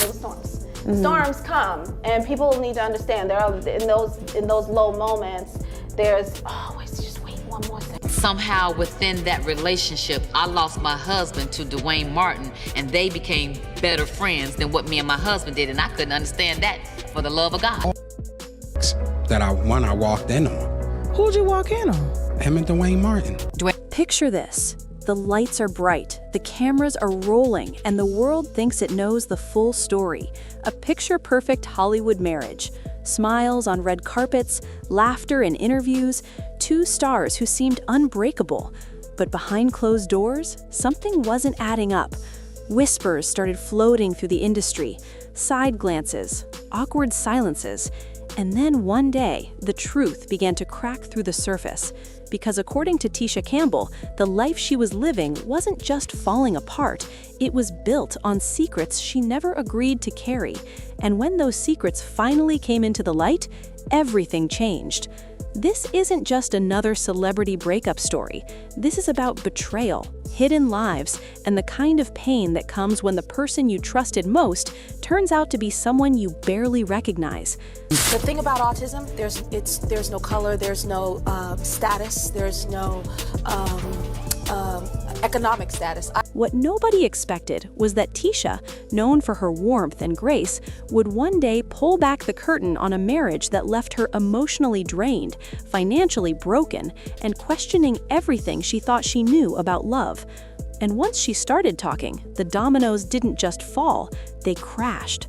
It was storms. Storms come, and people need to understand there are in those low moments. There's always just wait one more second. Somehow within that relationship, I lost my husband to Duane Martin, and they became better friends than what me and my husband did, and I couldn't understand that for the love of God. That I walked in on. Who'd you walk in on? Him and Duane Martin. Picture this. The lights are bright, the cameras are rolling, and the world thinks it knows the full story. A picture-perfect Hollywood marriage. Smiles on red carpets, laughter in interviews, two stars who seemed unbreakable. But behind closed doors, something wasn't adding up. Whispers started floating through the industry, side glances, awkward silences. And then one day, the truth began to crack through the surface. Because according to Tisha Campbell, the life she was living wasn't just falling apart, it was built on secrets she never agreed to carry. And when those secrets finally came into the light, everything changed. This isn't just another celebrity breakup story. This is about betrayal, hidden lives, and the kind of pain that comes when the person you trusted most turns out to be someone you barely recognize. The thing about autism, there's no color, there's no status, there's no economic status. What nobody expected was that Tisha, known for her warmth and grace, would one day pull back the curtain on a marriage that left her emotionally drained, financially broken, and questioning everything she thought she knew about love. And once she started talking, the dominoes didn't just fall, they crashed.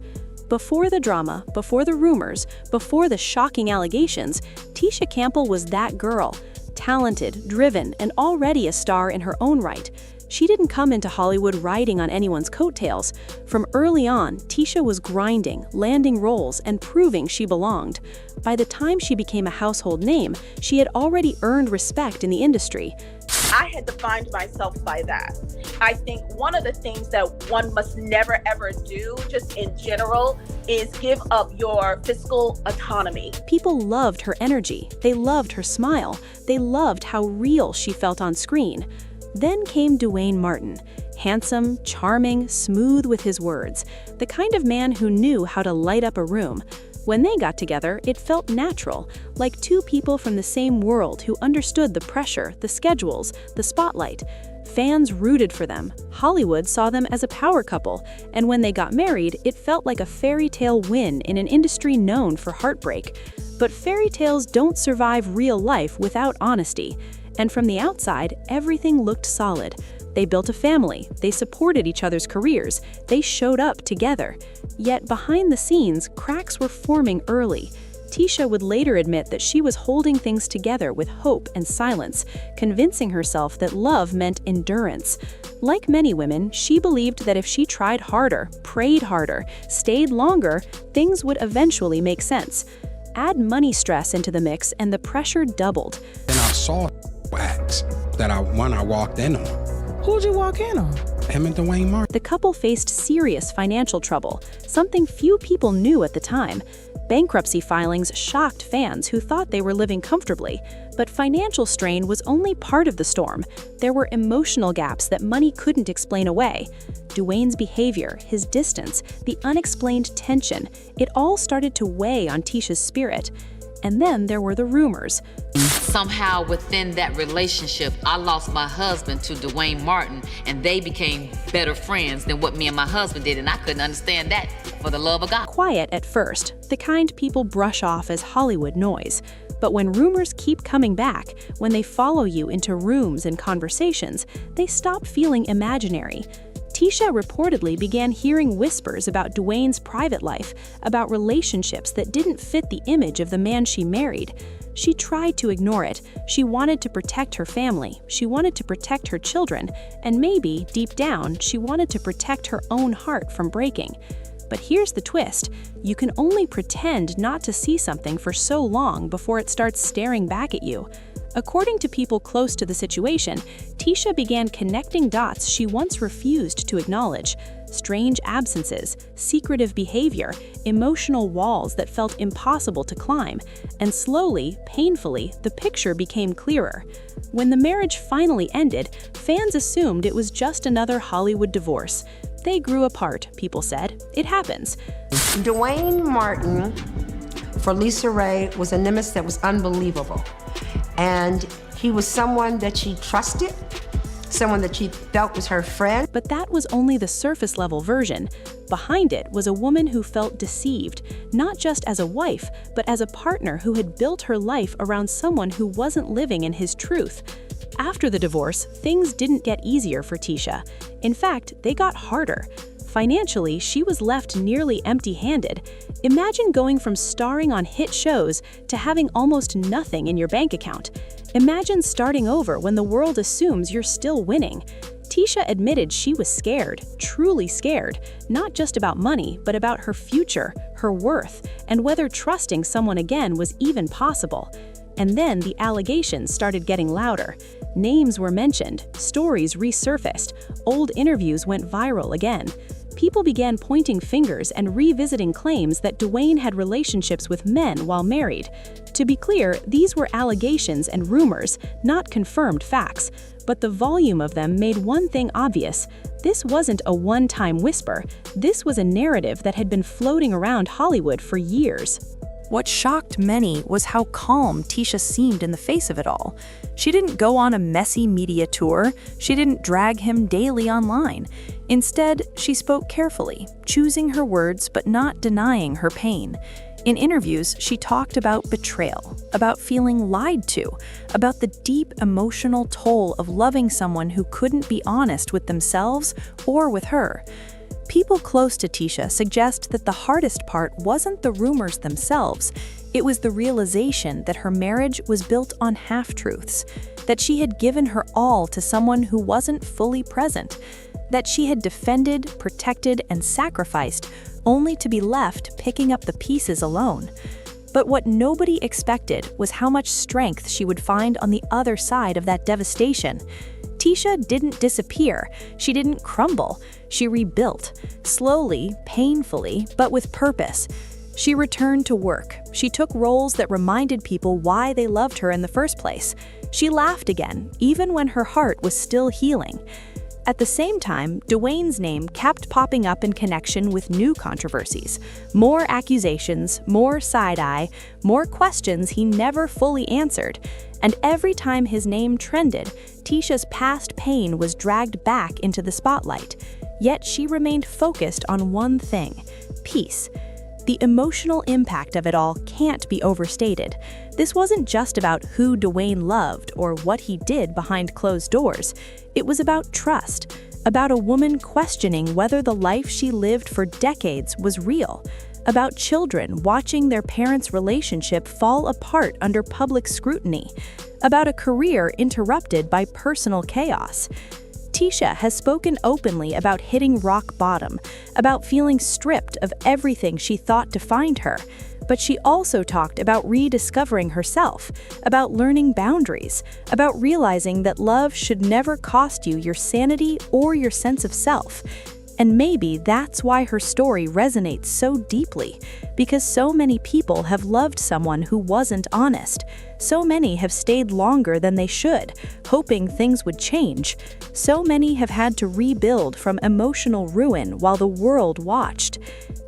Before the drama, before the rumors, before the shocking allegations, Tisha Campbell was that girl. Talented, driven, and already a star in her own right. She didn't come into Hollywood riding on anyone's coattails. From early on, Tisha was grinding, landing roles, and proving she belonged. By the time she became a household name, she had already earned respect in the industry. I had defined myself by that. I think one of the things that one must never ever do, just in general, is give up your fiscal autonomy. People loved her energy, they loved her smile, they loved how real she felt on screen. Then came Duane Martin, handsome, charming, smooth with his words, the kind of man who knew how to light up a room. When they got together, it felt natural, like two people from the same world who understood the pressure, the schedules, the spotlight. Fans rooted for them. Hollywood saw them as a power couple, and when they got married, it felt like a fairy tale win in an industry known for heartbreak. But fairy tales don't survive real life without honesty. And from the outside, everything looked solid. They built a family, they supported each other's careers, they showed up together. Yet behind the scenes, cracks were forming early. Tisha would later admit that she was holding things together with hope and silence, convincing herself that love meant endurance. Like many women, she believed that if she tried harder, prayed harder, stayed longer, things would eventually make sense. Add money stress into the mix and the pressure doubled. And I saw acts that I walked in on. Who'd you walk in on? Him and Duane Martin. The couple faced serious financial trouble, something few people knew at the time. Bankruptcy filings shocked fans who thought they were living comfortably, but financial strain was only part of the storm. There were emotional gaps that money couldn't explain away. Duane's behavior, his distance, the unexplained tension, it all started to weigh on Tisha's spirit. And then there were the rumors. Somehow within that relationship, I lost my husband to Duane Martin, and they became better friends than what me and my husband did, and I couldn't understand that for the love of God. Quiet at first, the kind people brush off as Hollywood noise. But when rumors keep coming back, when they follow you into rooms and conversations, they stop feeling imaginary. Tisha reportedly began hearing whispers about Duane's private life, about relationships that didn't fit the image of the man she married. She tried to ignore it. She wanted to protect her family. She wanted to protect her children. And maybe, deep down, she wanted to protect her own heart from breaking. But here's the twist. You can only pretend not to see something for so long before it starts staring back at you. According to people close to the situation, Tisha began connecting dots she once refused to acknowledge. Strange absences, secretive behavior, emotional walls that felt impossible to climb. And slowly, painfully, the picture became clearer. When the marriage finally ended, fans assumed it was just another Hollywood divorce. They grew apart, people said. It happens. Duane Martin, for Lisa Ray, was a nemesis that was unbelievable. And he was someone that she trusted, someone that she felt was her friend. But that was only the surface-level version. Behind it was a woman who felt deceived, not just as a wife, but as a partner who had built her life around someone who wasn't living in his truth. After the divorce, things didn't get easier for Tisha. In fact, they got harder. Financially, she was left nearly empty-handed. Imagine going from starring on hit shows to having almost nothing in your bank account. Imagine starting over when the world assumes you're still winning. Tisha admitted she was scared, truly scared, not just about money, but about her future, her worth, and whether trusting someone again was even possible. And then the allegations started getting louder. Names were mentioned, stories resurfaced, old interviews went viral again. People began pointing fingers and revisiting claims that Duane had relationships with men while married. To be clear, these were allegations and rumors, not confirmed facts. But the volume of them made one thing obvious. This wasn't a one-time whisper. This was a narrative that had been floating around Hollywood for years. What shocked many was how calm Tisha seemed in the face of it all. She didn't go on a messy media tour. She didn't drag him daily online. Instead, she spoke carefully, choosing her words but not denying her pain. In interviews, she talked about betrayal, about feeling lied to, about the deep emotional toll of loving someone who couldn't be honest with themselves or with her. People close to Tisha suggest that the hardest part wasn't the rumors themselves. It was the realization that her marriage was built on half-truths, that she had given her all to someone who wasn't fully present, that she had defended, protected, and sacrificed only to be left picking up the pieces alone. But what nobody expected was how much strength she would find on the other side of that devastation. Tisha didn't disappear. She didn't crumble. She rebuilt, slowly, painfully, but with purpose. She returned to work. She took roles that reminded people why they loved her in the first place. She laughed again, even when her heart was still healing. At the same time, Duane's name kept popping up in connection with new controversies. More accusations, more side-eye, more questions he never fully answered. And every time his name trended, Tisha's past pain was dragged back into the spotlight. Yet she remained focused on one thing: peace. The emotional impact of it all can't be overstated. This wasn't just about who Duane loved or what he did behind closed doors. It was about trust, about a woman questioning whether the life she lived for decades was real, about children watching their parents' relationship fall apart under public scrutiny, about a career interrupted by personal chaos. Tisha has spoken openly about hitting rock bottom, about feeling stripped of everything she thought defined her. But she also talked about rediscovering herself, about learning boundaries, about realizing that love should never cost you your sanity or your sense of self. And maybe that's why her story resonates so deeply, because so many people have loved someone who wasn't honest. So many have stayed longer than they should, hoping things would change. So many have had to rebuild from emotional ruin while the world watched.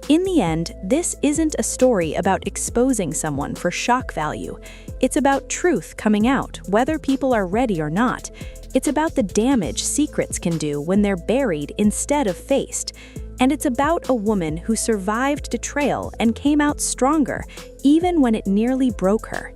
In the end, this isn't a story about exposing someone for shock value. It's about truth coming out, whether people are ready or not. It's about the damage secrets can do when they're buried instead of faced. And it's about a woman who survived betrayal and came out stronger, even when it nearly broke her.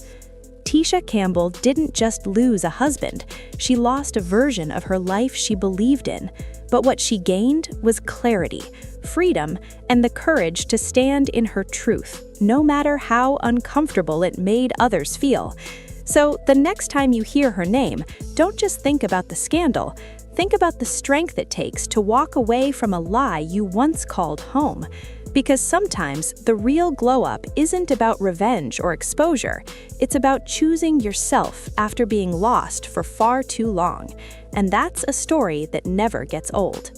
Tisha Campbell didn't just lose a husband, she lost a version of her life she believed in. But what she gained was clarity, freedom, and the courage to stand in her truth, no matter how uncomfortable it made others feel. So the next time you hear her name, don't just think about the scandal. Think about the strength it takes to walk away from a lie you once called home. Because sometimes the real glow-up isn't about revenge or exposure. It's about choosing yourself after being lost for far too long. And that's a story that never gets old.